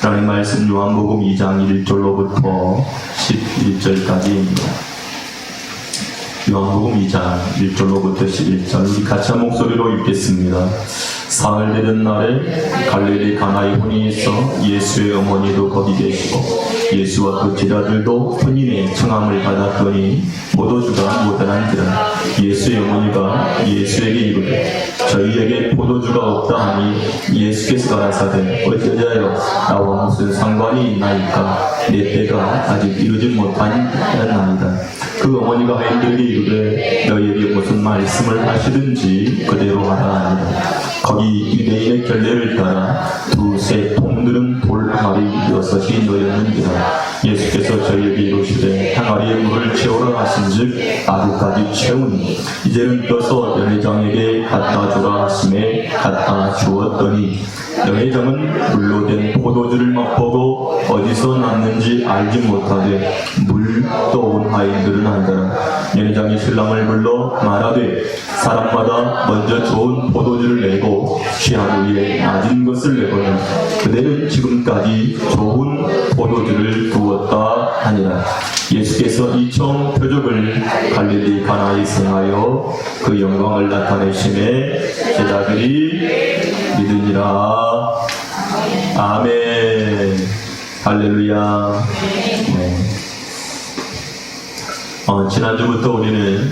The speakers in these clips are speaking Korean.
하나님 말씀 요한복음 2장 1절로부터 11절까지입니다. 요한복음 2장 1절로부터 11절 우리 같이 한 목소리로 읽겠습니다. 사흘 되던 날에 갈릴리 가나의 혼인에서 예수의 어머니도 거기 계시고 예수와 그 제자들도 혼인의 청함을 받았더니 포도주가 모자란지라 예수의 어머니가 예수에게 이르되 저희에게 포도주가 없다 하니 예수께서 가라사대 어찌하여 나와 무슨 상관이 있나이까 내 때가 아직 이르지 못하니이다. 그 어머니가 하인들에게 이르되 너희에게 무슨 말씀을 하시든지 그대로 하라 하니라. 거기 유대인의 결례를 따라 두세 통들은 돌 항아리 6이 놓였는지라 예수께서 저희에게 이르시되 항아리에 물을 채우라 하신즉 아두까지 채우니 이제는 떠서 연회장에게 갖다 주라 하심에 갖다 주었더니 연회장은 물로 된 포도주를 맛보고 어디서 났는지 알지 못하되 물 떠온 하인들은 한다라. 연회장이 신랑을 불러 말하되 사람마다 먼저 좋은 포도주를 내고 취한 후에 낮은 것을 내거든 그대는 지금까지 좋은 포도주를 두었다 하니라. 예수께서 이 처음 표적을 갈릴리 가나에 행하여 그 영광을 나타내심에 제자들이 믿으니라. 아멘. 할렐루야. 네. 지난주부터 우리는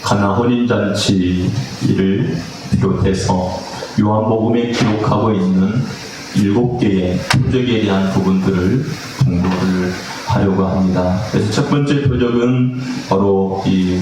가나 혼인잔치를 비롯해서 요한복음에 기록하고 있는 7개의 표적에 대한 부분들을 공부를 하려고 합니다. 그래서 첫 번째 표적은 바로 이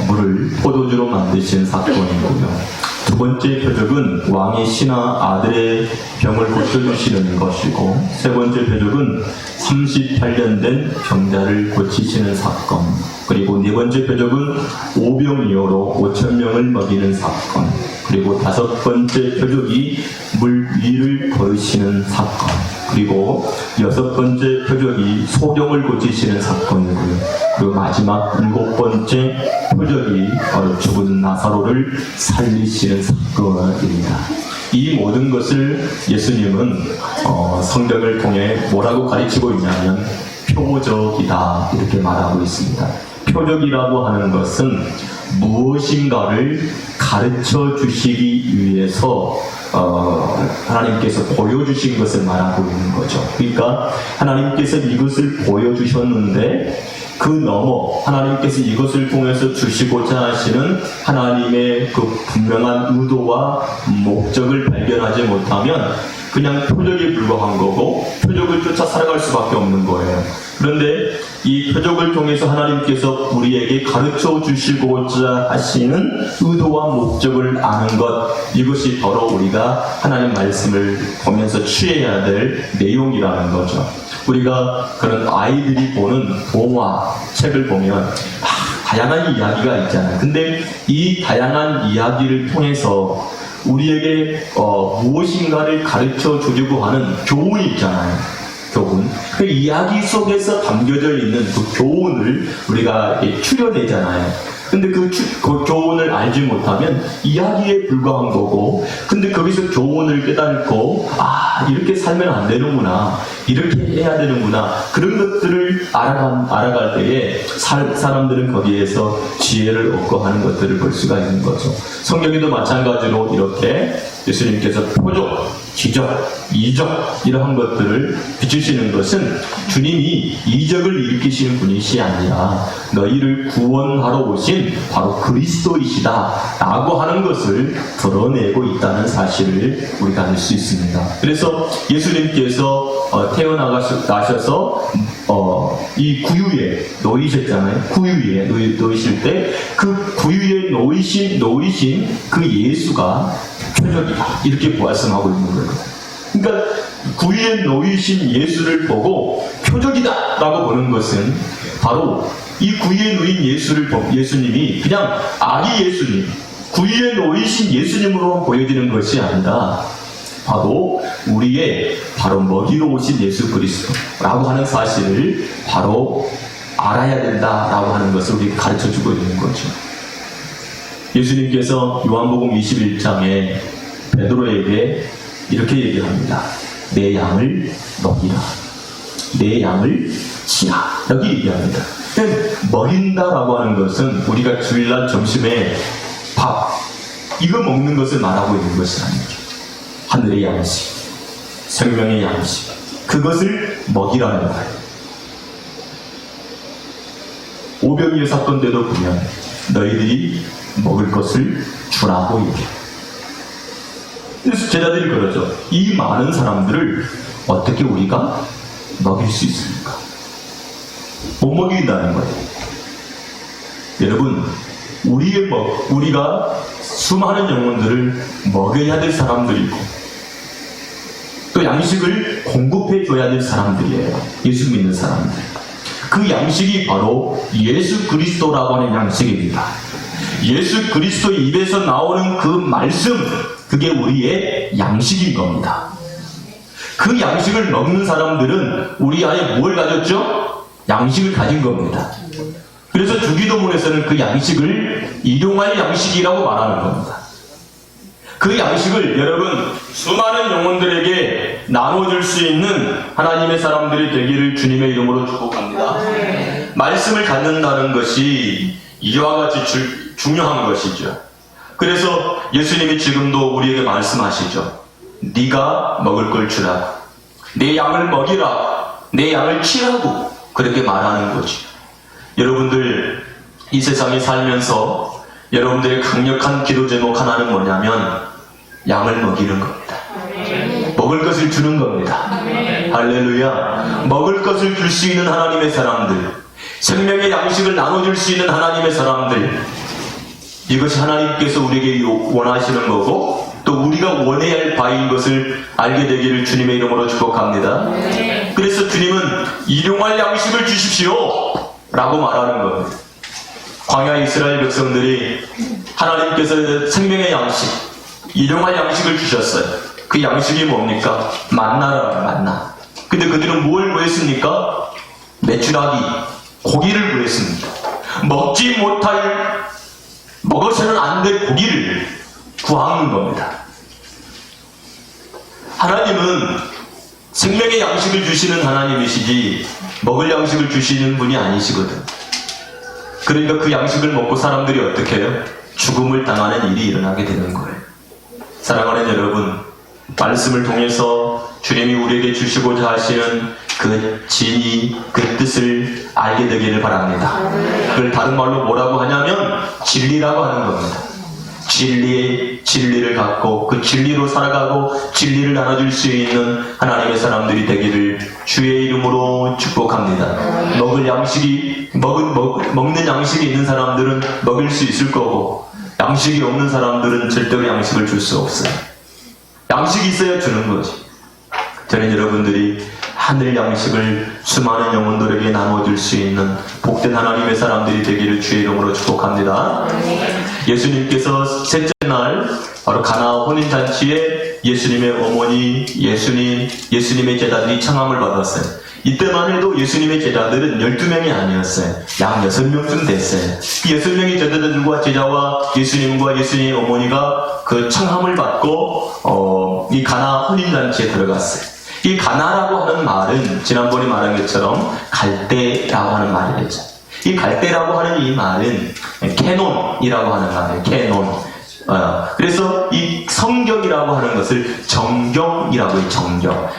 물을 포도주로 만드신 사건이고요. 두 번째 표적은 왕의 신하 아들의 병을 고쳐주시는 것이고 세 번째 표적은 38년 된 병자를 고치시는 사건 그리고 네 번째 표적은 오병이어로 5,000명을 먹이는 사건 그리고 다섯 번째 표적이 물 위를 걸으시는 사건 그리고 여섯 번째 표적이 소경을 고치시는 사건이고요. 그리고 마지막 일곱 번째 표적이 바로 죽은 나사로를 살리시는 사건입니다. 이 모든 것을 예수님은 성경을 통해 뭐라고 가르치고 있냐면 표적이다 이렇게 말하고 있습니다. 표적이라고 하는 것은 무엇인가를 가르쳐 주시기 위해서 하나님께서 보여주신 것을 말하고 있는 거죠. 그러니까 하나님께서 이것을 보여주셨는데 그 너머 하나님께서 이것을 통해서 주시고자 하시는 하나님의 그 분명한 의도와 목적을 발견하지 못하면 그냥 표적에 불과한 거고 표적을 쫓아 살아갈 수밖에 없는 거예요. 그런데 이 표적을 통해서 하나님께서 우리에게 가르쳐 주시고자 하시는 의도와 목적을 아는 것 이것이 바로 우리가 하나님 말씀을 보면서 취해야 될 내용이라는 거죠. 우리가 그런 아이들이 보는 동화 책을 보면 다양한 이야기가 있잖아요. 근데 이 다양한 이야기를 통해서 우리에게 무엇인가를 가르쳐 주려고 하는 교훈이 있잖아요. 교훈. 그 이야기 속에서 담겨져 있는 그 교훈을 우리가 추려내잖아요. 근데 그 교훈을 알지 못하면 이야기에 불과한 거고, 근데 거기서 교훈을 깨닫고, 이렇게 살면 안 되는구나, 이렇게 해야 되는구나, 그런 것들을 알아갈 때에 사람들은 거기에서 지혜를 얻고 하는 것들을 볼 수가 있는 거죠. 성경에도 마찬가지로 이렇게 예수님께서 표적, 기적, 이적 이러한 것들을 비추시는 것은 주님이 이적을 일으키시는 분이시 아니라 너희를 구원하러 오신 바로 그리스도이시다 라고 하는 것을 드러내고 있다는 사실을 우리가 알 수 있습니다. 그래서 예수님께서 태어나셔서 이 구유에 놓이셨잖아요. 구유에 놓이실 때 그 구유에 놓이신 그 예수가 표적이다 이렇게 말씀하고 있는 거예요. 그러니까 구유에 놓이신 예수를 보고 표적이다 라고 보는 것은 바로 이 구유에 놓인 예수님이 그냥 아기 예수님, 구유에 놓이신 예수님으로 보여지는 것이 아니라 바로 우리의 바로 먹이러 오신 예수 그리스도라고 하는 사실을 바로 알아야 된다라고 하는 것을 우리 가르쳐주고 있는 거죠. 예수님께서 요한복음 21장에 베드로에게 이렇게 얘기합니다. 내 양을 먹이라. 내 양을 치라. 여기 얘기합니다. 먹인다라고 하는 것은 우리가 주일날 점심에 밥, 이거 먹는 것을 말하고 있는 것이 아니죠. 하늘의 양식, 생명의 양식, 그것을 먹이라는 거예요. 오병이어 사건 때도 보면 너희들이 먹을 것을 주라고 얘기해요. 그래서 제자들이 그러죠. 이 많은 사람들을 어떻게 우리가 먹일 수 있습니까? 못 먹인다는 거예요. 여러분, 우리가 수많은 영혼들을 먹여야 될 사람들이고 또 양식을 공급해 줘야 될 사람들이에요. 예수 믿는 사람들. 그 양식이 바로 예수 그리스도라고 하는 양식입니다. 예수 그리스도의 입에서 나오는 그 말씀, 그게 우리의 양식인 겁니다. 그 양식을 먹는 사람들은 우리 안에 뭘 가졌죠? 양식을 가진 겁니다. 그래서 주기도문에서는 그 양식을 일용할 양식이라고 말하는 겁니다. 그 양식을 여러분 수많은 영혼들에게 나눠줄 수 있는 하나님의 사람들이 되기를 주님의 이름으로 축복합니다. 말씀을 갖는다는 것이 이와 같이 중요한 것이죠. 그래서 예수님이 지금도 우리에게 말씀하시죠. 네가 먹을 걸 주라고, 내 양을 먹이라, 내 양을 치라고 그렇게 말하는 거죠. 여러분들 이 세상에 살면서 여러분들의 강력한 기도 제목 하나는 뭐냐면 양을 먹이는 겁니다. 먹을 것을 주는 겁니다. 할렐루야. 먹을 것을 줄 수 있는 하나님의 사람들, 생명의 양식을 나눠줄 수 있는 하나님의 사람들, 이것이 하나님께서 우리에게 원하시는 거고 또 우리가 원해야 할 바인 것을 알게 되기를 주님의 이름으로 축복합니다. 그래서 주님은 일용할 양식을 주십시오 라고 말하는 겁니다. 광야 이스라엘 백성들이 하나님께서 생명의 양식, 일용할 양식을 주셨어요. 그 양식이 뭡니까? 만나라, 만나. 근데 그들은 뭘 구했습니까? 메추라기, 고기를 구했습니다. 먹어서는 안 될 고기를 구하는 겁니다. 하나님은 생명의 양식을 주시는 하나님이시지 먹을 양식을 주시는 분이 아니시거든. 그러니까 그 양식을 먹고 사람들이 어떻게 해요? 죽음을 당하는 일이 일어나게 되는 거예요. 사랑하는 여러분, 말씀을 통해서 주님이 우리에게 주시고자 하시는 그 진리, 그 뜻을 알게 되기를 바랍니다. 그걸 다른 말로 뭐라고 하냐면 진리라고 하는 겁니다. 진리를 갖고 그 진리로 살아가고 진리를 나눠줄 수 있는 하나님의 사람들이 되기를 주의 이름으로 축복합니다. 먹는 양식이 있는 사람들은 먹일 수 있을 거고 양식이 없는 사람들은 절대로 양식을 줄 수 없어요. 양식이 있어야 주는 거지. 저는 여러분들이 하늘 양식을 수많은 영혼들에게 나눠줄 수 있는 복된 하나님의 사람들이 되기를 주의 이름으로 축복합니다. 예수님께서 셋째 날 바로 가나 혼인잔치에 예수님의 어머니, 예수님의 제자들이 청함을 받았어요. 이때만 해도 예수님의 제자들은 12명이 아니었어요. 약 6명쯤 됐어요. 이 6명의 제자들과 제자와 예수님과 예수님의 어머니가 그 청함을 받고 이 가나 혼인잔치에 들어갔어요. 이 가나라고 하는 말은 지난번에 말한 것처럼 갈대라고 하는 말이겠죠. 이 갈대라고 하는 이 말은 캐논이라고 하는 말이에요. 캐논. 그래서 이 성경이라고 하는 것을 정경이라고 해요. 정경.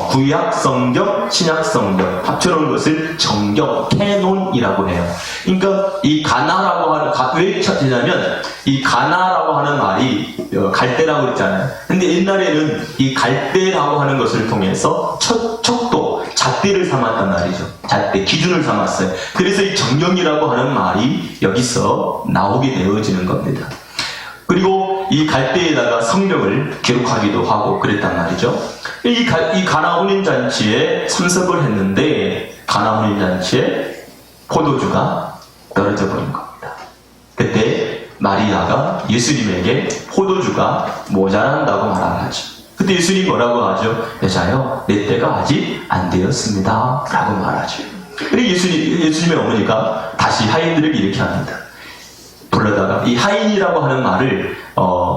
구약 성경, 신약 성경 합쳐놓은 것을 정경, 캐논이라고 해요. 그러니까 이 가나라고 하는, 왜 찾느냐면 이 가나라고 하는 말이 갈대라고 했잖아요. 근데 옛날에는 이 갈대라고 하는 것을 통해서 척도, 잣대를 삼았단 말이죠. 잣대, 기준을 삼았어요. 그래서 이 정경이라고 하는 말이 여기서 나오게 되어지는 겁니다. 그리고 이 갈대에다가 성경을 기록하기도 하고 그랬단 말이죠. 이 가나 혼인잔치에 참석을 했는데 가나 혼인잔치에 포도주가 떨어져 버린 겁니다. 그때 마리아가 예수님에게 포도주가 모자란다고 말하죠. 그때 예수님 뭐라고 하죠? 여자여, 내 때가 아직 안 되었습니다 라고 말하죠. 그리고 예수님의 어머니가 다시 하인들에게 이렇게 합니다. 불러다가, 이 하인이라고 하는 말을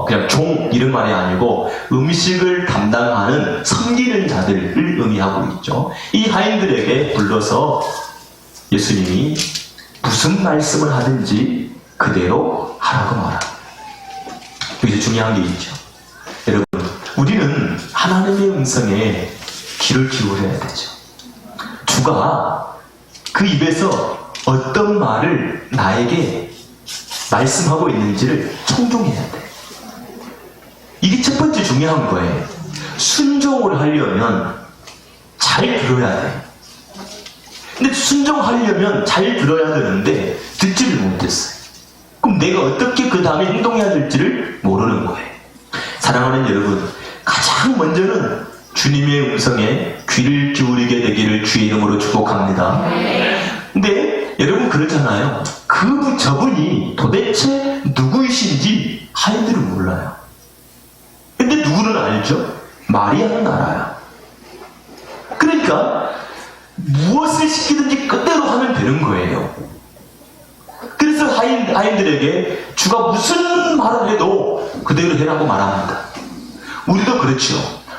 그냥 종 이런 말이 아니고 음식을 담당하는 섬기는 자들을 의미하고 있죠. 이 하인들에게 불러서 예수님이 무슨 말씀을 하든지 그대로 하라고 말합니다. 여기서 중요한 게 있죠. 여러분, 우리는 하나님의 음성에 귀를 기울여야 되죠. 주가 그 입에서 어떤 말을 나에게 말씀하고 있는지를 청중해야 돼. 이게 첫 번째 중요한 거예요. 순종을 하려면 잘 들어야 돼. 근데 순종하려면 잘 들어야 되는데 듣지를 못했어요. 그럼 내가 어떻게 그 다음에 행동해야 될지를 모르는 거예요. 사랑하는 여러분, 가장 먼저는 주님의 음성에 귀를 기울이게 되기를 주의 이름으로 축복합니다. 근데 여러분 그렇잖아요. 저분이 도대체 누구이신지 하인들은 몰라요. 근데 누구는 알죠? 마리아는 알아요. 그러니까 무엇을 시키든지 그대로 하면 되는 거예요. 그래서 하인들에게 주가 무슨 말을 해도 그대로 해라고 말합니다. 우리도 그렇죠.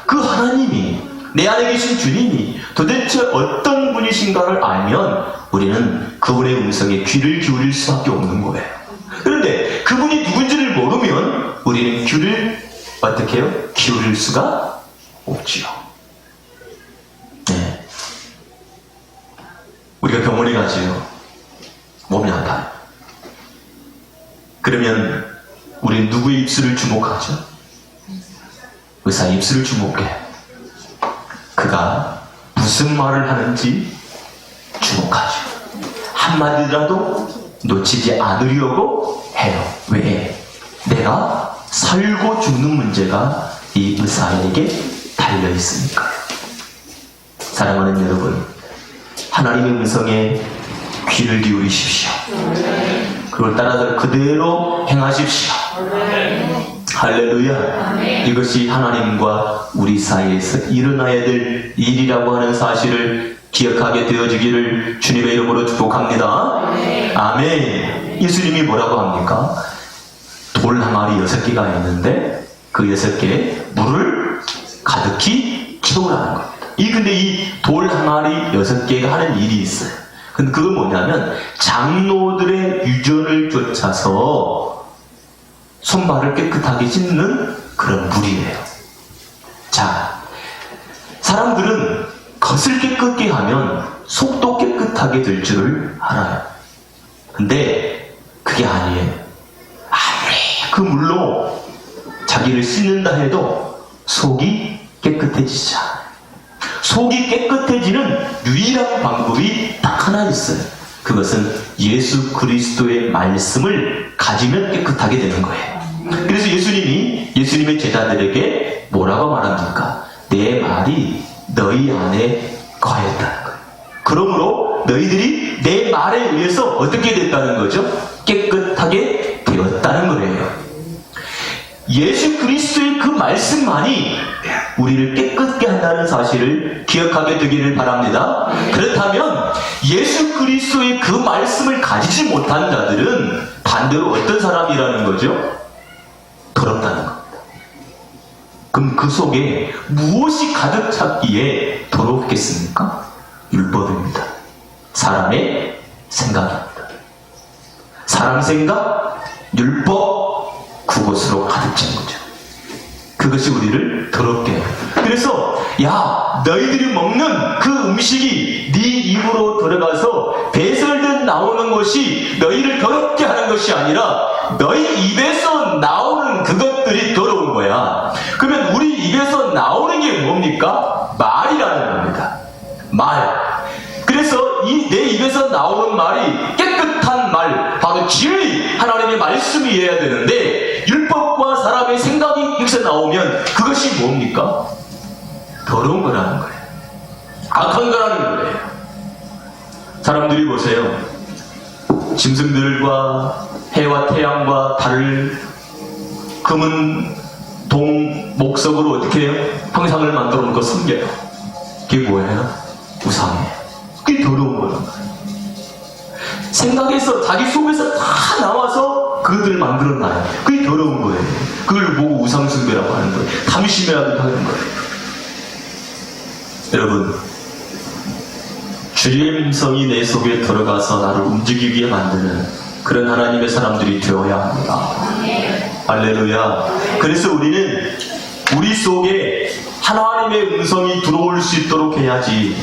그 하나님이, 내 안에 계신 주님이 도대체 어떤 분이신가를 알면 우리는 그분의 음성에 귀를 기울일 수밖에 없는 거예요. 그런데 그분이 누군지를 모르면 우리는 귀를 어떻게 해요? 기울일 수가 없지요. 네. 우리가 병원에 가지요. 몸이 아파요. 그러면 우리는 누구의 입술을 주목하죠? 의사의 입술을 주목해요. 그가 무슨 말을 하는지 주목하죠. 한마디라도 놓치지 않으려고 해요. 왜? 내가 살고 죽는 문제가 이 의사에게 달려있으니까요. 사랑하는 여러분, 하나님의 음성에 귀를 기울이십시오. 그걸 따라서 그대로 행하십시오. 할렐루야. 이것이 하나님과 우리 사이에서 일어나야 될 일이라고 하는 사실을 기억하게 되어지기를 주님의 이름으로 축복합니다. 아멘. 예수님이 뭐라고 합니까? 돌 항아리 6개가 있는데 그 6개에 물을 가득히 채우라는 겁니다. 근데 이 돌 항아리 6개가 하는 일이 있어요. 근데 그건 뭐냐면 장로들의 유전을 쫓아서 손발을 깨끗하게 씻는 그런 물이에요. 자, 사람들은 겉을 깨끗게 하면 속도 깨끗하게 될 줄을 알아요. 근데 그게 아니에요. 아무리 그 물로 자기를 씻는다 해도 속이 깨끗해지지 않아요. 속이 깨끗해지는 유일한 방법이 딱 하나 있어요. 그것은 예수 그리스도의 말씀을 가지면 깨끗하게 되는 거예요. 그래서 예수님의 제자들에게 뭐라고 말합니까? 내 말이 너희 안에 거했다는 거예요. 그러므로 너희들이 내 말에 의해서 어떻게 됐다는 거죠? 깨끗하게 되었다는 거예요. 예수 그리스도의 그 말씀만이 우리를 깨끗게 한다는 사실을 기억하게 되기를 바랍니다. 그렇다면 예수 그리스도의 그 말씀을 가지지 못한 자들은 반대로 어떤 사람이라는 거죠? 더럽다는 겁니다. 그럼 그 속에 무엇이 가득 찼기에 더럽겠습니까? 율법입니다. 사람의 생각입니다. 사람 생각, 율법, 그것으로 가득 찬 거죠. 그것이 우리를 더럽게 해요. 그래서 너희들이 먹는 그 음식이 네 입으로 들어가서 배설된 나오는 것이 너희를 더럽게 하는 것이 아니라 너희 입에서 나오는 그것들이 더러운 거야. 그러면 우리 입에서 나오는 게 뭡니까? 말이라는 겁니다. 말. 그래서 내 입에서 나오는 말이 깨끗한 말, 바로 진리, 하나님의 말씀이어야 되는데 율법과 사람의 생각이 여기서 나오면 그것이 뭡니까? 더러운 거라는 거예요. 악한 거라는 거예요. 사람들이 보세요. 짐승들과 해와 태양과 달을 금은 동, 목석으로 어떻게 해요? 형상을 만들어 놓고 섬겨요. 그게 뭐예요? 우상이에요. 그게 더러운 거란 말이에요. 생각에서 자기 속에서 다 나와서 그것들을 만들어놔요. 그게 더러운 거예요. 그걸 보고 우상숭배라고 하는 거예요. 탐심이라고 하는 거예요. 여러분, 주의 음성이 내 속에 들어가서 나를 움직이게 만드는 그런 하나님의 사람들이 되어야 합니다. 할렐루야. 그래서 우리는 우리 속에 하나님의 음성이 들어올 수 있도록 해야지,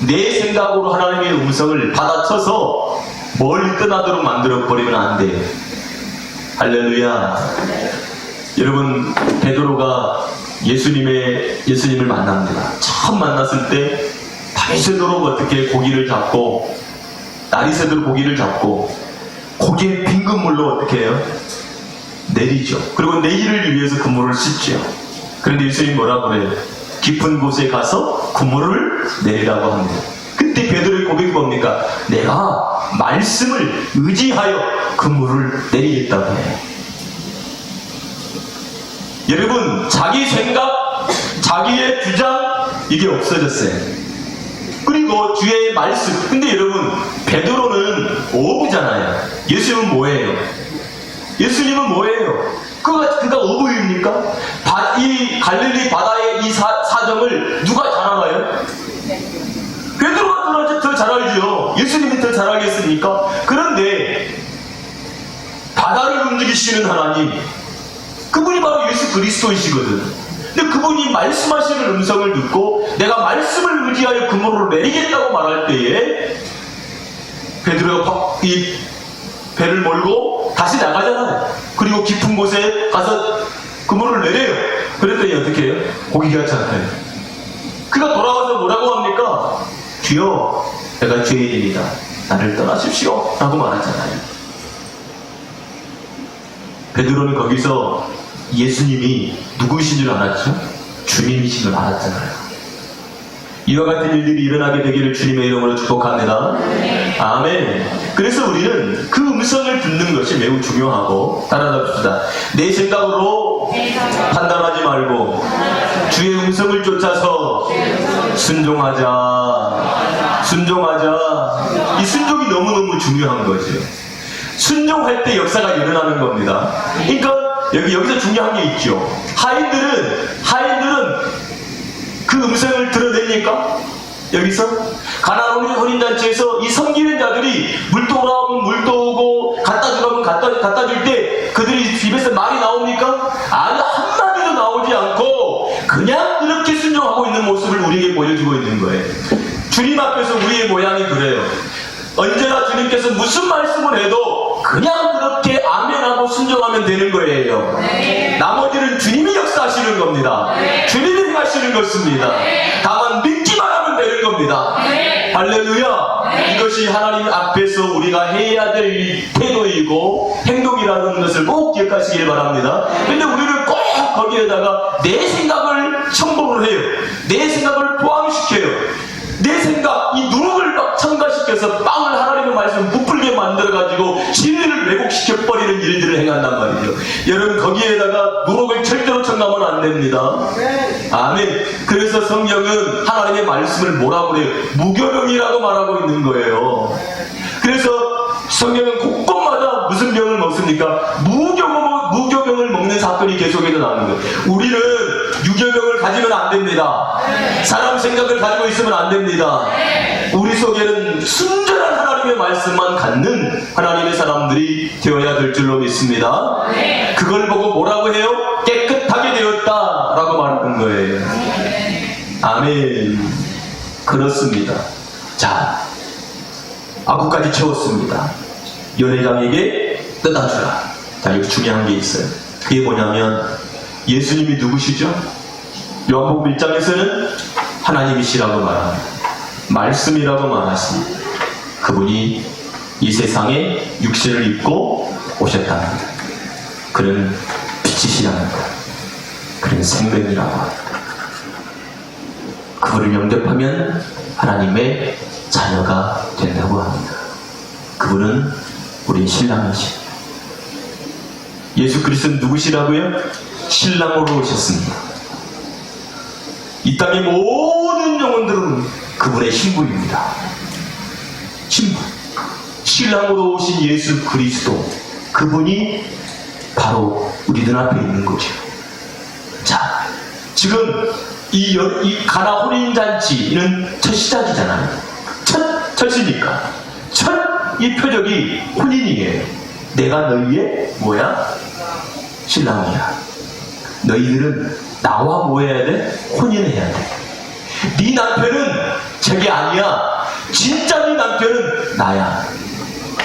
내 생각으로 하나님의 음성을 받아쳐서 멀리 떠나도록 만들어버리면 안 돼요. 할렐루야. 여러분, 베드로가 예수님을 만납니다. 처음 만났을 때 밤이 새도록 어떻게 고기를 잡고, 날이 새도록 고기를 잡고, 고기에 빈 그물로 어떻게 해요? 내리죠. 그리고 내일을 위해서 그물을 씻죠. 그런데 예수님이 뭐라고 그래요? 깊은 곳에 가서 그물을 내리라고 합니다. 그때 베드로의 고백이 뭡니까? 내가 말씀을 의지하여 그물을 내리겠다고 해요. 여러분, 자기 생각, 자기의 주장, 이게 없어졌어요. 그리고 주의 말씀. 근데 여러분, 베드로는 어부잖아요. 예수님은 뭐예요? 예수님은 뭐예요? 그가 어부입니까? 이 갈릴리 바다의 이 사정을 누가 잘 알아요? 베드로가 더 잘 알죠. 예수님이 더 잘 알겠습니까? 그런데 바다를 움직이시는 하나님, 그분이 바로 예수 그리스도이시거든. 근데 그분이 말씀하시는 음성을 듣고 내가 말씀을 의지하여 그물을 내리겠다고 말할 때에 베드로가 이 배를 몰고 다시 나가잖아요. 그리고 깊은 곳에 가서 그물을 내려요. 그랬더니 어떻게 해요? 고기가 잡혀요. 그가 돌아와서 뭐라고 합니까? 주여, 내가 죄인입니다. 나를 떠나십시오. 라고 말하잖아요. 베드로는 거기서 예수님이 누구이신 줄 알았죠? 주님이신 줄 알았잖아요. 이와 같은 일들이 일어나게 되기를 주님의 이름으로 축복합니다. 아멘. 그래서 우리는 그 음성을 듣는 것이 매우 중요하고, 따라잡시다. 내 생각으로 판단하지 말고 주의 음성을 쫓아서 순종하자. 순종하자. 이 순종이 너무너무 중요한 거죠. 순종할 때 역사가 일어나는 겁니다. 그러니까 여기서 중요한 게 있죠. 하인들은 그 음성을 들어냅니까? 여기서 가나안 혼인잔치에서 이 섬기는 자들이 물도 오라면 물도 오고 갖다 주라면 갖다 줄 때 그들이 입에서 말이 나옵니까? 아니, 한마디도 나오지 않고 그냥 그렇게 순종하고 있는 모습을 우리에게 보여주고 있는 거예요. 주님 앞에서 우리의 모양이 그래요. 언제나 주님께서 무슨 말씀을 해도 그냥 그렇게 아멘하고 순종하면 되는 거예요. 네. 나머지는 주님이 역사하시는 겁니다. 네. 주님이 행하시는 것입니다. 네. 다만 믿기만 하면 되는 겁니다. 네. 할렐루야. 네. 이것이 하나님 앞에서 우리가 해야 될 태도이고 행동이라는 것을 꼭 기억하시길 바랍니다. 근데 우리는 꼭 거기에다가 내 생각을 첨부를 해요. 내 생각을 포함시켜요. 내 생각, 이 누룩을 막 첨가시켜서 빵을 하나님의 말씀을 부풀게 만들어가지고 진리를 왜곡시켜버리는 일들을 행한단 말이죠. 여러분, 거기에다가 누룩을 절대로 첨가하면 안 됩니다. 아멘. 그래서 성경은 하나님의 말씀을 뭐라고 그래요? 무교병이라고 말하고 있는 거예요. 그래서 성경은 곳곳마다 무슨 병을 먹습니까? 무교병을 먹는 사건이 계속해서 나오는 거예요. 우리는 유교병을 가지면 안 됩니다. 사람 생각을 가지고 있으면 안 됩니다. 우리 속에는 순전한 하나님의 말씀만 갖는 하나님의 사람들이 되어야 될 줄로 믿습니다. 그걸 보고 뭐라고 해요? 깨끗하게 되었다 라고 말하는 거예요. 아멘. 그렇습니다. 자, 아구까지 채웠습니다. 연회장에게 떠나주라. 자, 여기 중요한 게 있어요. 그게 뭐냐면 예수님이 누구시죠? 요한복음 1장에서는 하나님이시라고 말합니다. 말씀이라고 말하십니다. 그분이 이 세상에 육신을 입고 오셨답니다. 그는 빛이시랍니다. 그는 생명이라고 합니다. 그분을 영접하면 하나님의 자녀가 된다고 합니다. 그분은 우리 신랑이십니다. 예수 그리스도는 누구시라고요? 신랑으로 오셨습니다. 이 땅의 모든 영혼들은 그분의 신부입니다. 신부. 신랑으로 오신 예수 그리스도. 그분이 바로 우리 눈앞에 있는 거죠. 자, 지금 이 가나 혼인잔치는 첫 시작이잖아요. 첫이니까. 첫 이 표적이 혼인이에요. 내가 너희의 뭐야? 신랑이야. 너희들은 나와 뭐 해야 돼? 혼인을 해야 돼. 네 남편은 저게 아니야. 진짜 네 남편은 나야.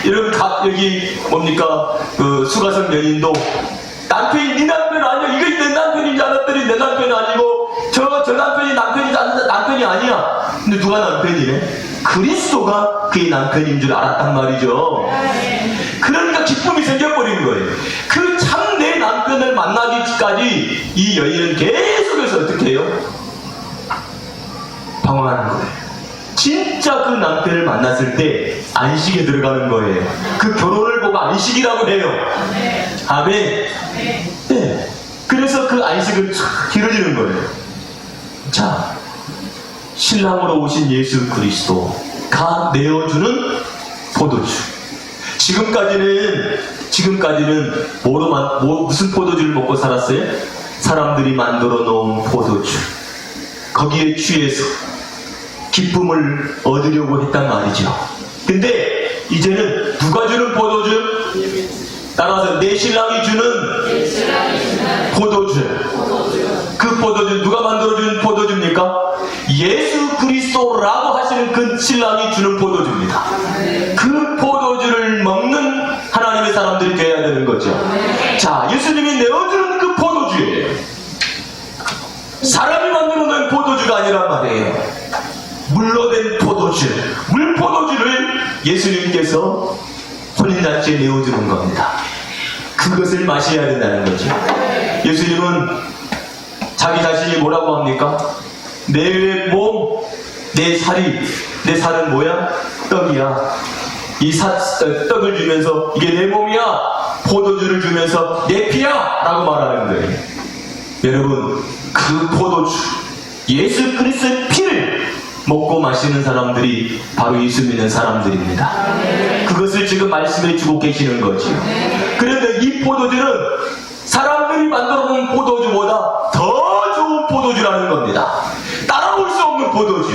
여러분, 여기 뭡니까? 그 수가성 연인도 남편이 네 남편 아니야. 이거 내 남편인 줄 알았더니 내 남편이 아니고 저 남편이 남편이 아니야. 근데 누가 남편이래? 그리스도가 그의 남편인 줄 알았단 말이죠. 그러니까 기쁨이 생겨버린 거예요. 그 참 내 남편을 만나기까지 이 여인은 계속해서 어떻게 해요? 방황하는 거예요. 진짜 그 남편을 만났을 때 안식에 들어가는 거예요. 그 결혼을 보고 안식이라고 해요. 아멘. 네. 그래서 그 안식은 길어지는 거예요. 자, 신랑으로 오신 예수 그리스도가 내어주는 포도주. 지금까지는 무슨 포도주를 먹고 살았어요? 사람들이 만들어 놓은 포도주. 거기에 취해서 기쁨을 얻으려고 했단 말이죠. 근데 이제는 누가 주는 포도주? 따라서 내 신랑이 주는 포도주. 그 포도주 누가 만들어준 포도주입니까? 예수 그리스도라고 하시는 그 신랑이 주는 포도주입니다. 그 포도주를 먹는 하나님의 사람들이 되어야 되는 거죠. 자, 예수님이 내어주는 그 포도주예요. 사람이 만들어낸 포도주가 아니란 말이에요. 물로 된 포도주, 물포도주를 예수님께서 혼인잔치에 내어주는 겁니다. 그것을 마셔야 된다는 거죠. 예수님은 자기 자신이 뭐라고 합니까? 내 몸, 내 살은 뭐야? 떡이야. 이 떡을 주면서 이게 내 몸이야. 포도주를 주면서 내 피야 라고 말하는 거예요. 여러분, 그 포도주, 예수 그리스도의 피를 먹고 마시는 사람들이 바로 예수 믿는 사람들입니다. 그것을 지금 말씀해 주고 계시는 거죠. 그런데 이 포도주는 사람들이 만들어 놓은 포도주보다 더 좋은 포도주라는 겁니다. 따라올 수 없는 포도주.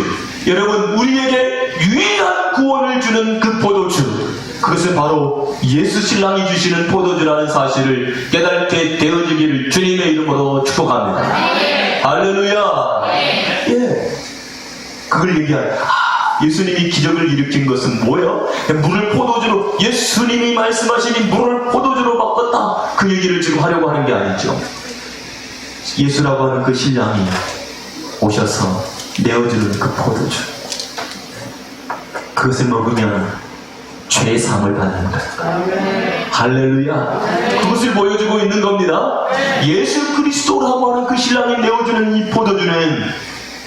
여러분, 우리에게 유일한 구원을 주는 그 포도주, 그것은 바로 예수 신랑이 주시는 포도주라는 사실을 깨닫게 되어지기를 주님의 이름으로 축복합니다. 할렐루야. 예. 그걸 얘기하는, 예수님이 기적을 일으킨 것은 뭐예요? 물을 포도주로, 예수님이 말씀하시니 물을 포도주로 바꿨다. 그 얘기를 지금 하려고 하는 게 아니죠. 예수라고 하는 그 신랑이 오셔서 내어주는 그 포도주, 그것을 먹으면 죄의 사함을 받는 거예요. 할렐루야. 그것을 보여주고 있는 겁니다. 예수 그리스도라고 하는 그 신랑이 내어주는 이 포도주는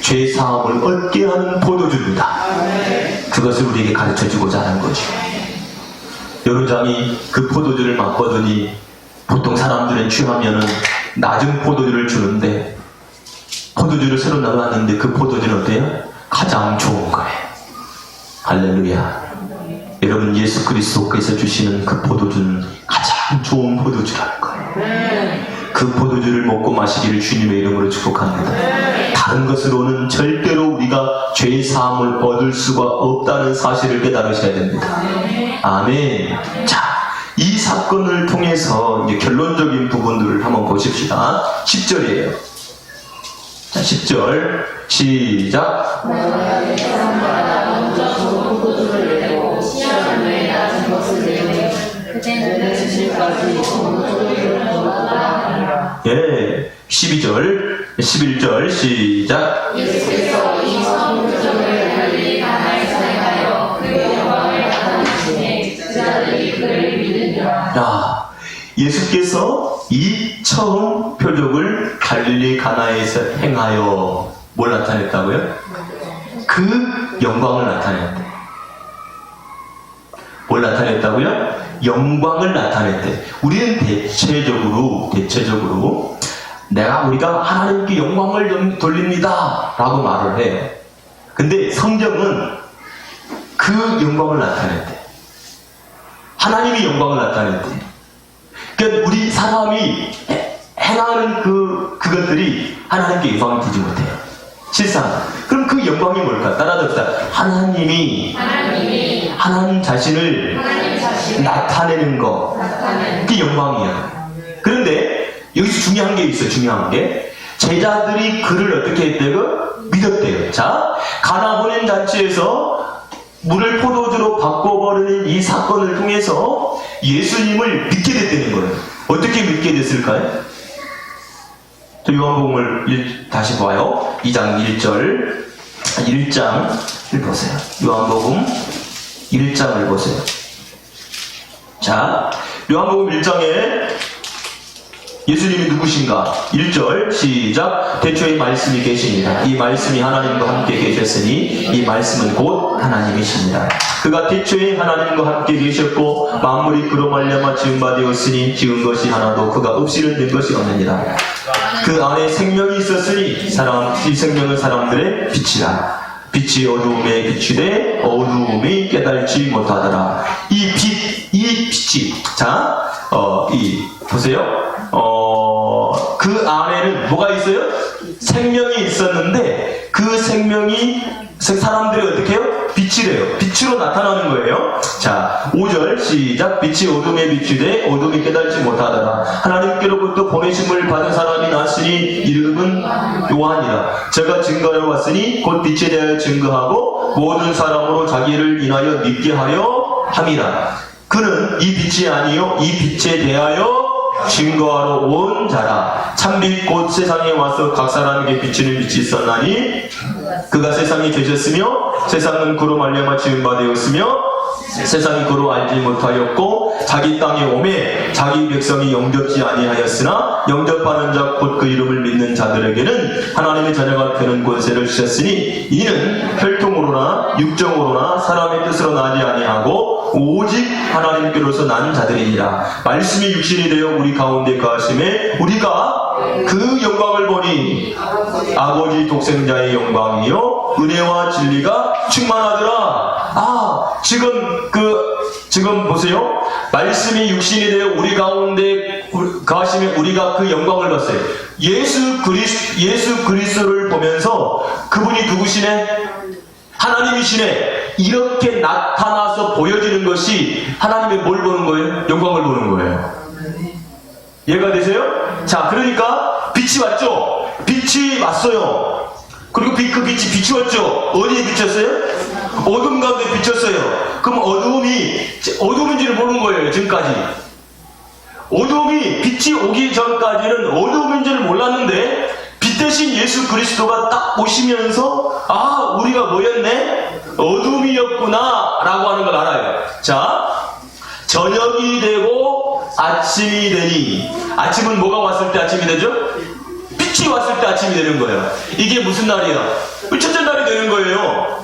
죄의 사함을 얻게 하는 포도주입니다. 그것을 우리에게 가르쳐주고자 하는 거죠. 여론장이 그 포도주를 맛보더니 보통 사람들은 취하면은 낮은 포도주를 주는데, 포도주를 새로 나왔는데 그 포도주는 어때요? 가장 좋은 거예요. 할렐루야. 여러분, 예수 그리스도께서 주시는 그 포도주는 가장 좋은 포도주라는 거예요. 그 포도주를 먹고 마시기를 주님의 이름으로 축복합니다. 다른 것으로는 절대로 우리가 죄의 사함을 얻을 수가 없다는 사실을 깨달으셔야 됩니다. 아멘. 자, 이 사건을 통해서 이제 결론적인 부분들을 한번 보십시다. 10절이에요. 자, 10절 시작. 예, 12절 11절 시작. 예수께서 이 처음 표적을 달리 가나에서 행하여 그 영광을 나타내시니 제자들이 그를 믿으니라. 야, 예수께서 이 처음 표적을 갈릴리 가나에서 행하여 뭘 나타냈다고요? 그 영광을 나타냈대. 뭘 나타냈다고요? 영광을 나타냈대. 우리는 대체적으로 우리가 하나님께 영광을 돌립니다 라고 말을 해요. 근데 성경은 그 영광을 나타냈대. 하나님이 영광을 나타냈대. 그러니까 우리 사람이 행하는 그것들이 하나님께 영광을 주지 못해요. 실상. 그럼 그 영광이 뭘까? 따라합시다. 하나님 자신을 나타내는 거. 그게 영광이야. 그런데 여기서 중요한 게 있어요. 중요한 게. 제자들이 그를 어떻게 했대요? 믿었대요. 자, 가나 혼인 잔치에서 물을 포도주로 바꿔버리는 이 사건을 통해서 예수님을 믿게 됐다는 거예요. 어떻게 믿게 됐을까요? 요한복음을 다시 봐요. 2장 1장을 보세요. 요한복음 1장을 보세요. 자, 요한복음 1장에 예수님이 누구신가? 1절 시작. 태초에 말씀이 계십니다. 이 말씀이 하나님과 함께 계셨으니 이 말씀은 곧 하나님이십니다. 그가 태초에 하나님과 함께 계셨고 만물이 그로 말미암아 지은 바 되었으니 지은 것이 하나도 그가 없이는 된 것이 없느니라. 그 안에 생명이 있었으니 이 생명은 사람들의 빛이라. 빛이 어두움에 비추되 어두움이 깨달지 못하더라. 이 빛이 보세요. 그 안에는 뭐가 있어요? 생명이 있었는데 그 생명이 사람들이 어떻게 해요? 빛이래요. 빛으로 나타나는 거예요. 자, 5절 시작. 빛이 어둠에 비추되 어둠이 깨달지 못하더라. 하나님께로부터 보내심을 받은 사람이 났으니 이름은 요한이라. 제가 증거하여 왔으니 곧 빛에 대하여 증거하고 모든 사람으로 자기를 인하여 믿게 하려 함이라. 그는 이 빛이 아니요 이 빛에 대하여 증거하러 온 자라. 참빛 곧 세상에 와서 각 사람에게 비추는 빛이 있었나니 그가 세상에 계셨으며 세상은 그로 말미암아 지은 바 되었으며 세상이 그로 알지 못하였고 자기 땅에 오매 자기 백성이 영접지 아니하였으나 영접하는 자 곧 그 이름을 믿는 자들에게는 하나님의 자녀가 되는 권세를 주셨으니 이는 혈통으로나 육정으로나 사람의 뜻으로 나지 아니하고 오직 하나님께로서 난 자들이니라. 말씀이 육신이 되어 우리 가운데 거하심에 우리가 그 영광을 보니 아버지 독생자의 영광이요 은혜와 진리가 충만하더라. 지금 보세요. 말씀이 육신이 되어 우리 가운데 거하심에 우리가 그 영광을 봤어요. 예수 그리스도를 보면서 그분이 누구시네? 하나님이시네. 이렇게 나타나서 보여지는 것이 하나님의 뭘 보는 거예요? 영광을 보는 거예요. 이해가 되세요? 자, 그러니까 빛이 왔죠? 빛이 왔어요. 그리고 그 빛이 왔죠? 어디에 비쳤어요? 어둠 가운데 비쳤어요. 그럼 어둠인지를 모르는 거예요. 지금까지. 어둠이 빛이 오기 전까지는 어둠인지를 몰랐는데 빛 대신 예수 그리스도가 딱 오시면서 우리가 뭐였네? 어둠이었구나 라고 하는 걸 알아요. 자, 저녁이 되고 아침이 되니, 아침은 뭐가 왔을 때 아침이 되죠? 빛이 왔을 때 아침이 되는 거예요. 이게 무슨 날이야? 첫째 날이 되는 거예요.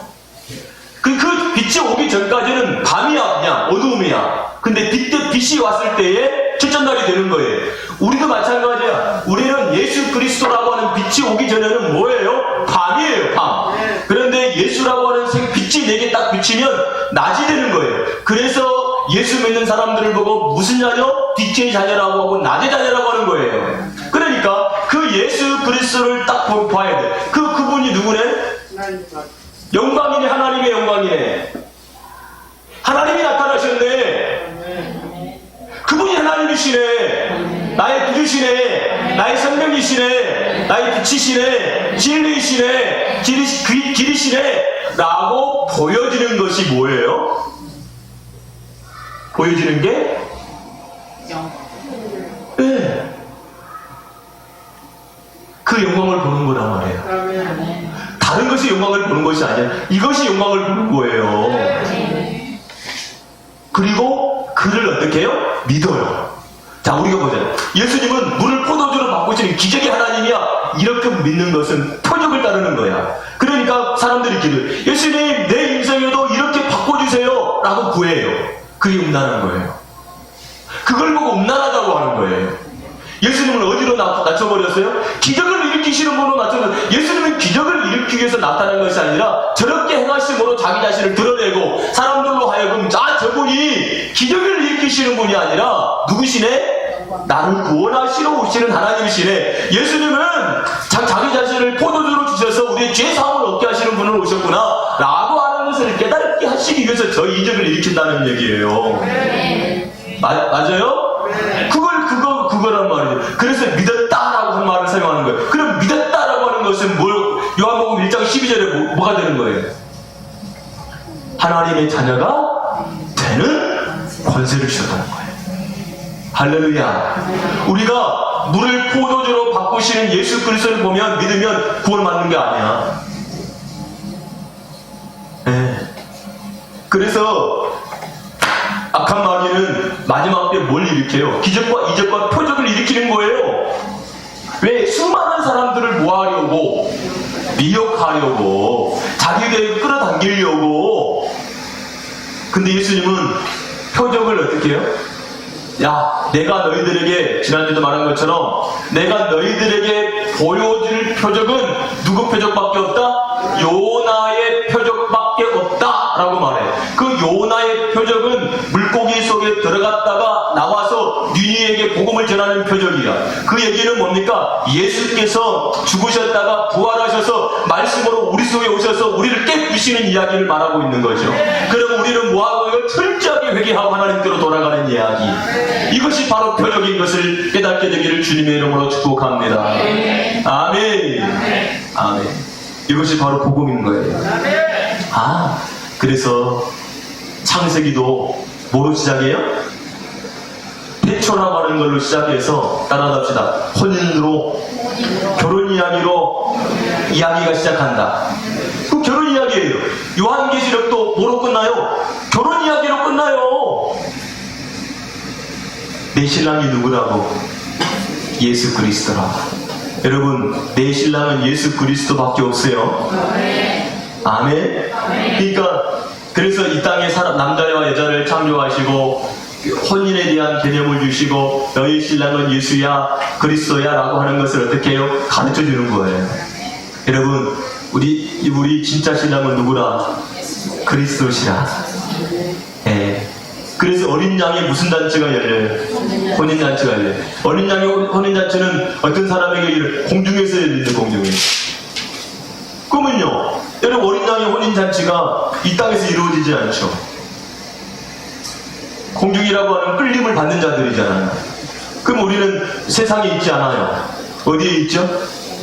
그 빛이 오기 전까지는 밤이야, 그냥 어두움이야. 근데 빛이 왔을 때에 첫째 날이 되는 거예요. 우리도 마찬가지야. 우리는 예수 그리스도라고 하는 빛이 오기 전에는 뭐예요? 밤이에요, 밤. 그런데 예수라고 하는 빛이 내게 딱 비치면 낮이 되는 거예요. 그래서 예수 믿는 사람들을 보고 무슨 자녀? 빛의 자녀라고 하고 낮의 자녀라고 하는 거예요. 그러니까 그 예수 그리스도를 딱 봐야 돼. 그분이 누구네? 영광이네. 하나님의 영광이네. 하나님이 나타나셨네. 그분이 하나님이시네. 나의 구주시네. 나의 생명이시네. 나의 빛이시네. 진리이시네. 길이시네. 라고 보여지는 것이 뭐예요? 보여지는 게? 네. 그 영광을 보는 거란 말이에요. 다른 것이 영광을 보는 것이 아니야. 이것이 영광을 보는 거예요. 그리고 그를 어떻게 해요? 믿어요. 자, 우리가 보자. 예수님은 물을 포도주로 바꾸시는 기적의 하나님이야. 이렇게 믿는 것은 표적을 따르는 거야. 그러니까 사람들이 기도해요. 예수님, 내 인생에도 이렇게 바꿔주세요. 라고 구해요. 그게 음란한 거예요. 그걸 보고 음란하다고 하는 거예요. 예수님을 어디로 낮춰버렸어요? 기적을 일으키시는 분으로 낮춰버렸어요. 예수님은 기적을 일으키기 위해서 나타난 것이 아니라 저렇게 행하심으로 자기 자신을 드러내고 사람들로 하여금 저분이 기적을 일으키시는 분이 아니라 누구시네? 나를 구원하시러 오시는 하나님이시네. 예수님은 자기 자신을 포도주로 주셔서 우리의 죄사함을 얻게 하시는 분으로 오셨구나 라고 하는 것을 깨닫게 하시기 위해서 저 이적을 일으킨다는 얘기예요. 맞아요? 그거란 말이죠. 그래서 믿었다라고 하는 말을 사용하는 거예요. 그럼 믿었다라고 하는 것은 요한복음 1장 12절에 뭐가 되는 거예요? 하나님의 자녀가 되는 권세를 주셨다는 거예요. 할렐루야. 우리가 물을 포도주로 바꾸시는 예수 그리스도를 보면 믿으면 구원받는 게 아니야. 네. 그래서 악한 마귀는 마지막 때 뭘 일으켜요? 기적과 이적과 표적을 일으키는 거예요. 왜? 수많은 사람들을 모아려고, 미혹하려고, 자기에게 끌어당기려고. 근데 예수님은 표적을 어떻게 해요? 야, 내가 너희들에게 지난주도 말한 것처럼 내가 너희들에게 보여줄 표적은 누구 표적밖에 없다? 요나의 표적밖에 없다 라고 말해. 그 요나의 표적은 물고기 속에 들어갔다가 나와서 니니에게 복음을 전하는 표적이야. 그 얘기는 뭡니까? 예수께서 죽으셨다가 부활하셔서 말씀으로 우리 속에 오셔서 우리를 깨부시는 이야기를 말하고 있는 거죠. 그럼 우리는 뭐하고 이걸 철저하게 회개하고 하나님께로 돌아가는 이야기. 이것이 바로 표적인 것을 깨닫게 되기를 주님의 이름으로 축복합니다. 아멘. 아멘. 이것이 바로 복음인 거예요. 그래서 창세기도 뭐로 시작해요? 태초라고 하는 걸로 시작해서 따라갑시다. 혼인으로, 결혼 이야기로 이야기가 시작한다. 그 결혼 이야기예요. 요한계시록도 뭐로 끝나요? 결혼 이야기로 끝나요. 내 신랑이 누구라고? 예수 그리스도라고. 여러분, 내 신랑은 예수 그리스도밖에 없어요. 아멘. 그러니까 그래서 이 땅에 남자와 여자를 창조하시고 혼인에 대한 개념을 주시고 너희 신랑은 예수야 그리스도야 라고 하는 것을 어떻게 해요? 가르쳐 주는 거예요. 여러분, 우리 진짜 신랑은 누구라? 그리스도시라. 예. 그래서 어린 양이 무슨 잔치가 열려요? 혼인잔치가 열려요. 어린 양의 혼인잔치는 어떤 사람에게 열려요? 공중에서 열리는 공중에서. 그러면요, 여러분, 어린 양의 혼인잔치가 이 땅에서 이루어지지 않죠. 공중이라고 하는 끌림을 받는 자들이잖아요. 그럼 우리는 세상에 있지 않아요. 어디에 있죠?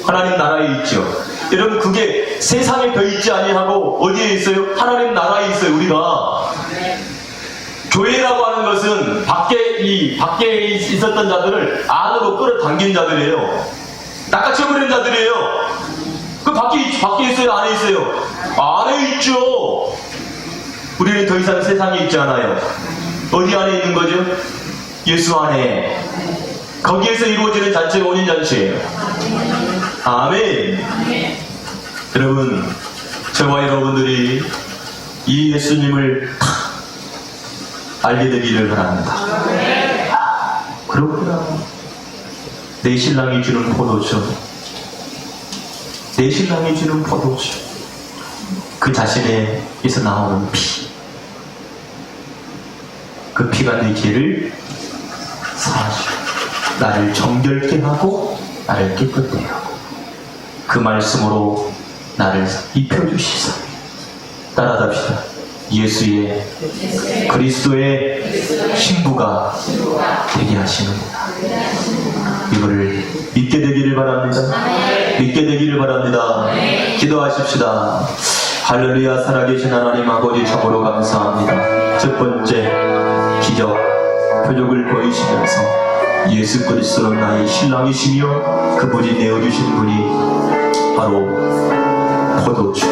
하나님 나라에 있죠. 여러분, 그게 세상에 더 있지 아니하고 어디에 있어요? 하나님 나라에 있어요. 우리가 교회라고 하는 것은 밖에 있었던 자들을 안으로 끌어당긴 자들이에요. 낚아채버린 자들이에요. 그 밖에 있어요? 안에 있어요? 안에 있죠. 우리는 더 이상 세상에 있지 않아요. 어디 안에 있는 거죠? 예수 안에. 거기에서 이루어지는 잔치가 혼인잔치예요. 아멘. 여러분, 저와 여러분들이 이 예수님을 알게 되기를 바랍니다. 그렇구나. 내 신랑이 주는 포도주. 내 신랑이 주는 포도주. 그 자신에서 나오는 피. 그 피가 내 죄를 사하시고 나를 정결케 하고 나를 깨끗게 하고 그 말씀으로 나를 입혀주시사. 따라갑시다. 예수의 그리스도의 신부가 되게 하시는구나. 이거를 믿게 되기를 바랍니다. 믿게 되기를 바랍니다. 기도하십시다. 할렐루야. 살아계신 하나님 아버지, 참으로 감사합니다. 첫 번째 기적 표적을 보이시면서 예수 그리스도는 나의 신랑이시며 그분이 내어주신 분이 바로 포도주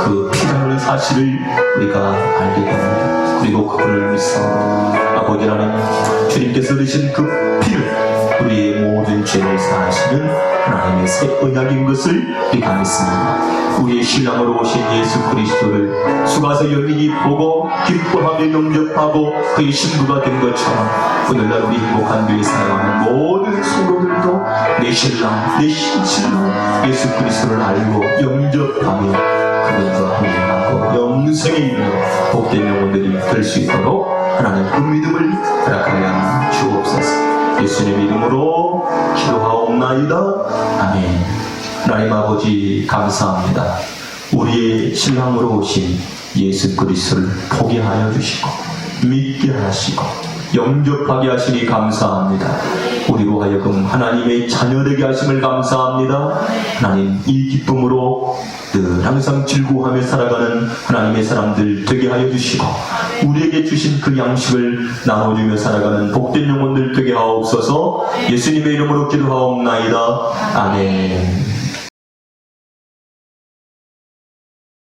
그 피라는 사실을 우리가 알게 됩니다. 그리고 그분을 믿습니다. 아버지 하나님, 주님께서 흘리신 그 피를 우리의 모든 죄를 사하시는 하나님의 새 언약인 것을 우리가 믿습니다. 우리의 신랑으로 오신 예수 그리스도를 수가서 여민이 보고 기뻐하며 영접하고 그의 신부가 된 것처럼 오늘날 우리 행복한 교회 사랑하는 모든 성도들도 내 신랑, 내 신신랑 예수 그리스도를 알고 영접하며 그분과 함께하고 영생에 이르러 복된 영혼들이 될 수 있도록 하나님 그 믿음을 허락하여 주옵소서. 예수님 이름으로 기도하옵나이다. 아멘. 하나님 아버지 감사합니다. 우리의 신랑으로 오신 예수 그리스도를 포기하여 주시고 믿게 하시고 영접하게 하시니 감사합니다. 우리로 하여금 하나님의 자녀되게 하심을 감사합니다. 하나님 이 기쁨으로 늘 항상 즐거워하며 살아가는 하나님의 사람들 되게 하여 주시고 우리에게 주신 그 양식을 나눠주며 살아가는 복된 영혼들 되게 하옵소서. 예수님의 이름으로 기도하옵나이다. 아멘.